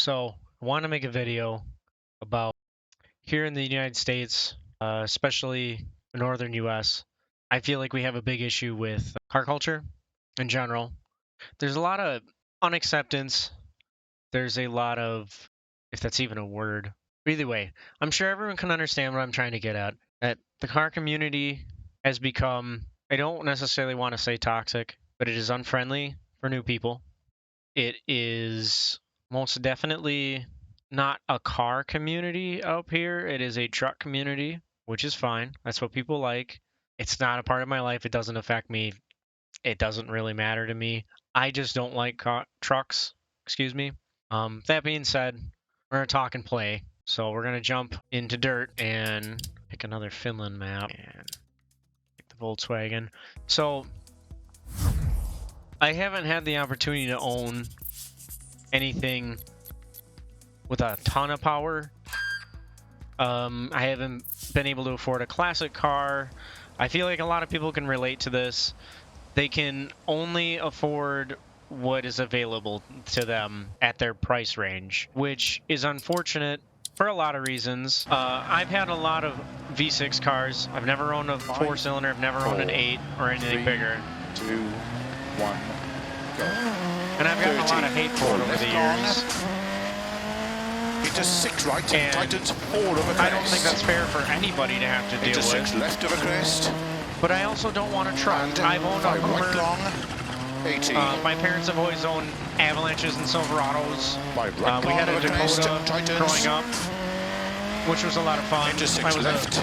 So, I want to make a video about here in the United States, especially the northern US. I feel like we have a big issue with car culture in general. There's a lot of unacceptance. There's a lot of, if that's even a word. Either way, I'm sure everyone can understand what I'm trying to get at. That the car community has become, I don't necessarily want to say toxic, but it is unfriendly for new people. It is most definitely not a car community up here. It is a truck community, which is fine. That's what people like. It's not a part of my life. It doesn't affect me. It doesn't really matter to me. I just don't like trucks. Excuse me. That being said, we're gonna talk and play. So we're gonna jump into dirt and pick another Finland map and pick the Volkswagen. So I haven't had the opportunity to own anything with a ton of power. I haven't been able to afford a classic car. I feel like a lot of people can relate to this. They can only afford what is available to them at their price range, which is unfortunate for a lot of reasons. I've had a lot of V6 cars. I've never owned a 4-cylinder. I've never owned an 8 or anything bigger. 2, 1, go. And I've gotten a lot of hate for it over the years. Into 6 right, and tightens 4 of a crest. I don't think that's fair for anybody to have to deal into 6 with. left of a crest. But I also don't want a truck. And I've owned a 5 Hummer. right long, 80. My parents have always owned Avalanches and Silverados. 5 right We had long a of a crest, Dakota tightens. growing up, which was a lot of fun. Into 6 I was left. a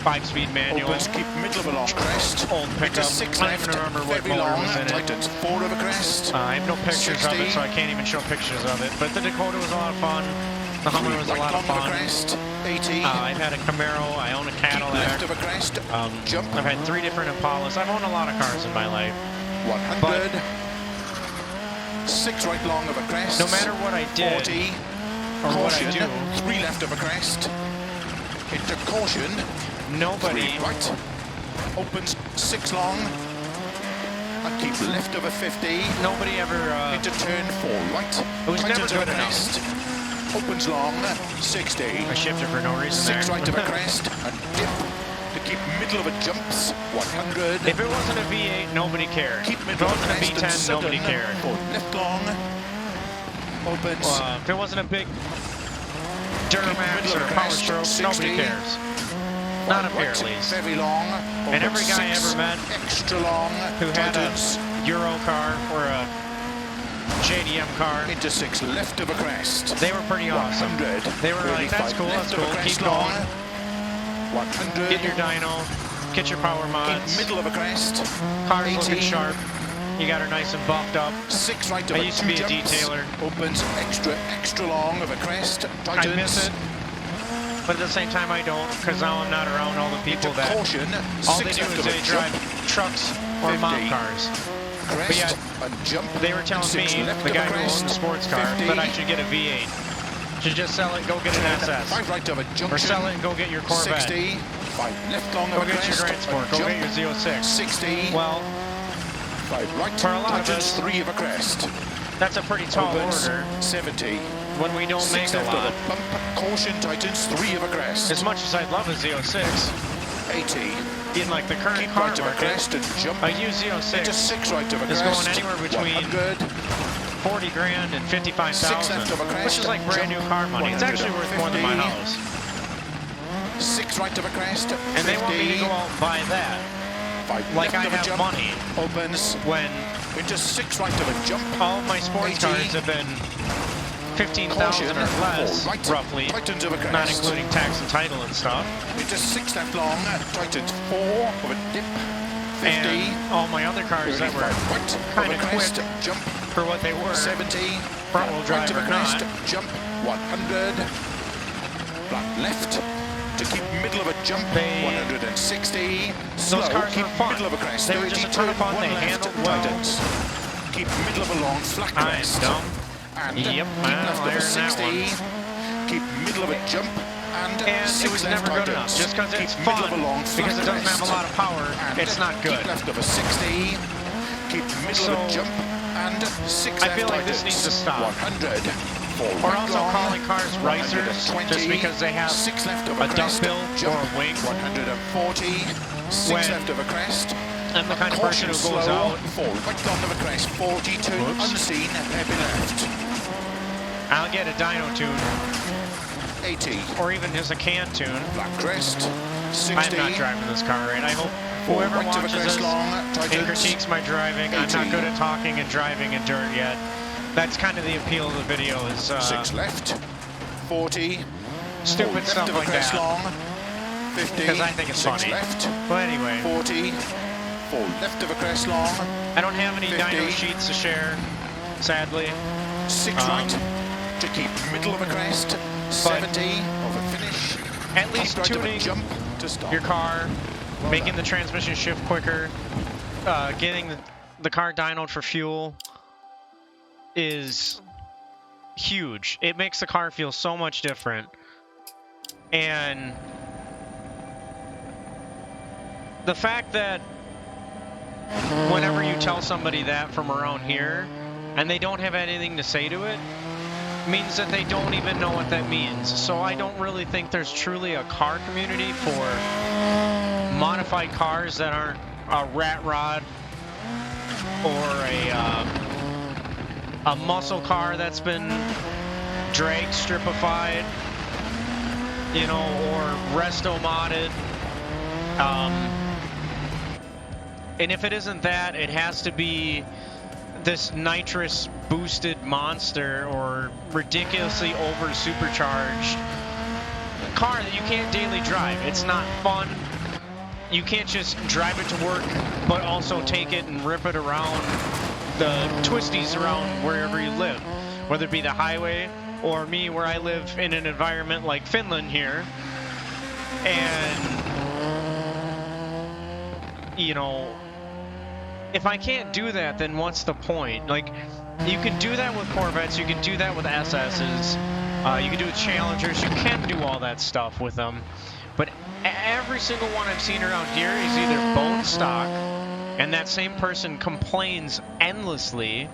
5-speed manual. Opens, keep middle of a long crest. Old Into pickup. 6 I left, don't even remember what very motor long, was in it. tightens 4 of a crest. I have no pictures of it, 60. so I can't even show pictures of it. But the Dakota was a lot of fun. The Hummer was a right lot of long fun. a crest, 80. I've had a Camaro. I own a Keep Cadillac. left of a crest, jump. I've had 3 different Impalas. I've owned a lot of cars in my life. 100. 6 right long of a crest. No matter what I did, 40. or what I Caution, do, 3 left of a crest. Into caution. nobody 3 right. Opens 6 long. And keep left of a 50. Nobody ever, Into turn 4 right. it was never Tightens good of a enough. crest. Opens long. 60. I shifted for no reason 6 there. right of a crest. And dip. To keep middle of a jumps. 100. If it wasn't a V8, nobody cared. Keep If it middle of a wasn't a crest and V10, nobody sudden. cared. For left long. Opens. If it wasn't a big Duramax middle or of a Power crest, Stroke, 60. nobody cares. Not up here, right, at least. Very long. And every Opens guy I 6, ever met extra long. who had Tightens. a Euro car or a JDM car, Into 6 left of a crest. they were pretty awesome. 100. They were like, that's 35 cool, left that's of a cool, crest keep long. going. 100. Get your dyno, get your power Keep mods, middle of a crest. car's 80. looking sharp, you got her nice and buffed up. 6 right of I a used to be a 2 jumps. detailer. Opens extra long of a crest. I Tightens. miss it, but at the same time I don't, because now I'm not around all the people Into that caution. all 6 they do left is of a they jump. drive trucks or 50. mob cars. Crest yeah, and jump. They were telling 6 me, left the of a guy who crest. owned the sports car, 50. that I should get a V8. Should just sell it and go get an SS. 5 right of a junction. Or sell it and go get your Corvette. 60. 5 left long Go of a get your crest. Grand Sport, go Jump. get your Z06. 60. Well, 5 right. for a lot of Tightens us, 3 of a crest. that's a pretty tall Opens order 70. when we don't 6 make a left lot. of a bump. Caution tightens 3 of a crest. As much as I'd love a Z06, 80. in like the current Keep car right of a market, crest and jump. a used Into Z06 6 right of a is crest. going anywhere between 100. 40 grand and 55,000, left of a crest, which is like brand new jump, car money. It's actually worth more than my 150. house. 6 right of a crest. And they want me to go out and buy that. 5 Like left I of a have jump. money Opens when into 6 right of a jump. all of my sports 80. cars have been 15,000 Caution, or less, 4 right, roughly, tightens of a crest. not including tax and title and stuff. Into 6 left long. Tightens 4 of a dip. 50. And all my other cars that were 35 right kind of of a crest. quick Jump. for what they were, 70. front-wheel drive right of a or crest. not. Jump. 100. Flat left. To keep middle of a jump. They- 160. Slow. those cars Keep were fun. middle of a crest. They were just a ton of 30, fun. turn They 1 left, handled well. tightens. Keep middle of a long flat I'm crest. dumb. And Yep, keep well, left of a there's that 60. Keep middle of a jump. And And 6 it was left never good tightens. enough. Just because Keep it's middle fun, of a long flat because it doesn't have a crest. lot of power, And it's not good. Keep left of a 60. Keep middle of a So, jump. And 6 I left feel like this tightens. needs to stop. 100. We're also calling cars ricers just because they have 6 left of a crest, duckbill jump, or a wing. 140, 6 When left of a crest. I'm the kind of person Caution who goes slow, out. 4 right on of a crest, 40 turn Whoops. unseen, heavy left. I'll get a dyno tune 80, or even just a can tune. black crest, 60. I'm not driving this car right. I hope whoever right of a watches crest this long, and tightens. critiques my driving. I'm 80. not good at talking and driving in dirt yet. That's kind of the appeal of the video is 6 left, 40. stupid left stuff of a like crest that. long, 50. Because I think it's 6 funny. left, But anyway, 40. 4 left of a crest long, I don't have any 50. dyno sheets to share, sadly. 6 right to keep middle of a crest, 70 of a finish. At least Right of a tuning jump to stop. your car, making the transmission shift quicker, getting the car dynoed for fuel is huge. It makes the car feel so much different. And the fact that whenever you tell somebody that from around here and they don't have anything to say to it, means that they don't even know what that means. So I don't really think there's truly a car community for modified cars that aren't a rat rod or a muscle car that's been drag stripified, you know, or resto modded. And if it isn't that, it has to be this nitrous boosted monster or ridiculously over supercharged car that you can't daily drive. It's not fun. You can't just drive it to work, but also take it and rip it around the twisties around wherever you live, whether it be the highway or me where I live in an environment like Finland here. And, you know, if I can't do that, then what's the point? Like, you can do that with Corvettes, you can do that with SS's, you can do it with Challengers, you can do all that stuff with them. But every single one I've seen around here is either bone stock, and that same person complains endlessly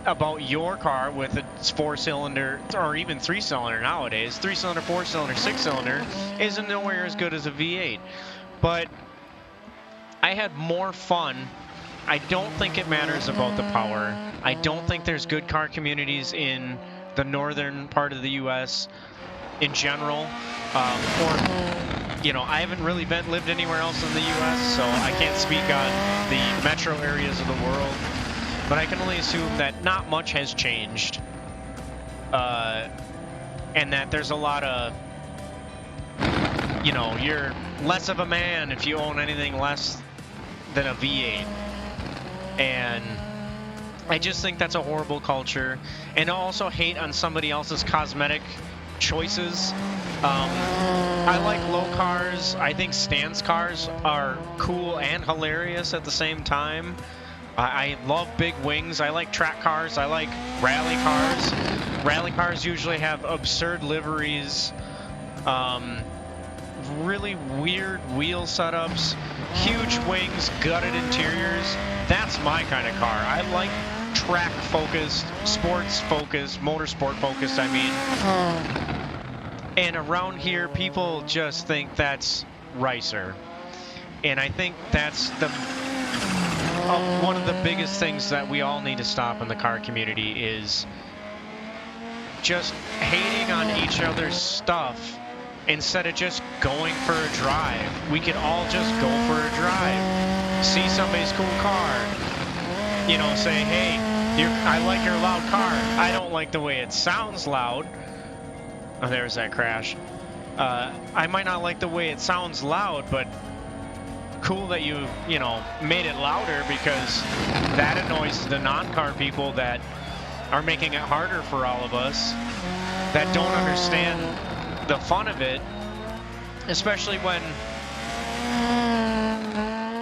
about your car with its 4-cylinder, or even 3-cylinder nowadays. 3-cylinder, 4-cylinder, 6-cylinder isn't nowhere as good as a V8. But I had more fun. I don't think it matters about the power. I don't think there's good car communities in the northern part of the U.S. in general. Or, you know, I haven't really lived anywhere else in the U.S., so I can't speak on the metro areas of the world. But I can only assume that not much has changed. And that there's a lot of, you know, you're less of a man if you own anything less than a V8. And I just think that's a horrible culture. And I also hate on somebody else's cosmetic choices. I like low cars. I think stance cars are cool and hilarious at the same time. I love big wings. I like track cars. I like rally cars. Rally cars usually have absurd liveries, really weird wheel setups, huge wings, gutted interiors. That's my kind of car. I like track focused, sports focused, motorsport focused, I mean. And around here, people just think that's ricer. And I think that's one of the biggest things that we all need to stop in the car community is just hating on each other's stuff instead of just going for a drive. We could all just go for a drive. See somebody's cool car, you know, say, hey, I like your loud car. I don't like the way it sounds loud. Oh, there's that crash. I might not like the way it sounds loud, but cool that you know, made it louder, because that annoys the non-car people that are making it harder for all of us that don't understand the fun of it, especially when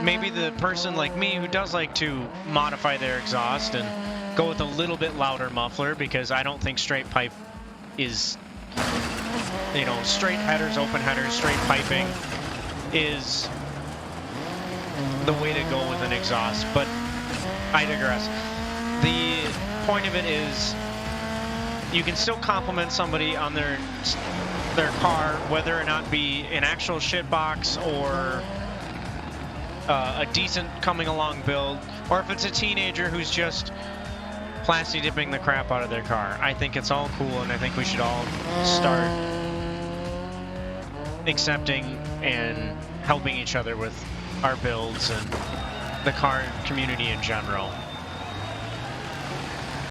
maybe the person like me who does like to modify their exhaust and go with a little bit louder muffler, because I don't think straight pipe is, you know, straight headers, open headers, straight piping is the way to go with an exhaust. But I digress. The point of it is, you can still compliment somebody on their car, whether or not be an actual shit box or a decent coming along build, or if it's a teenager who's just plastic dipping the crap out of their car. I think it's all cool, and I think we should all start accepting and helping each other with our builds and the car community in general.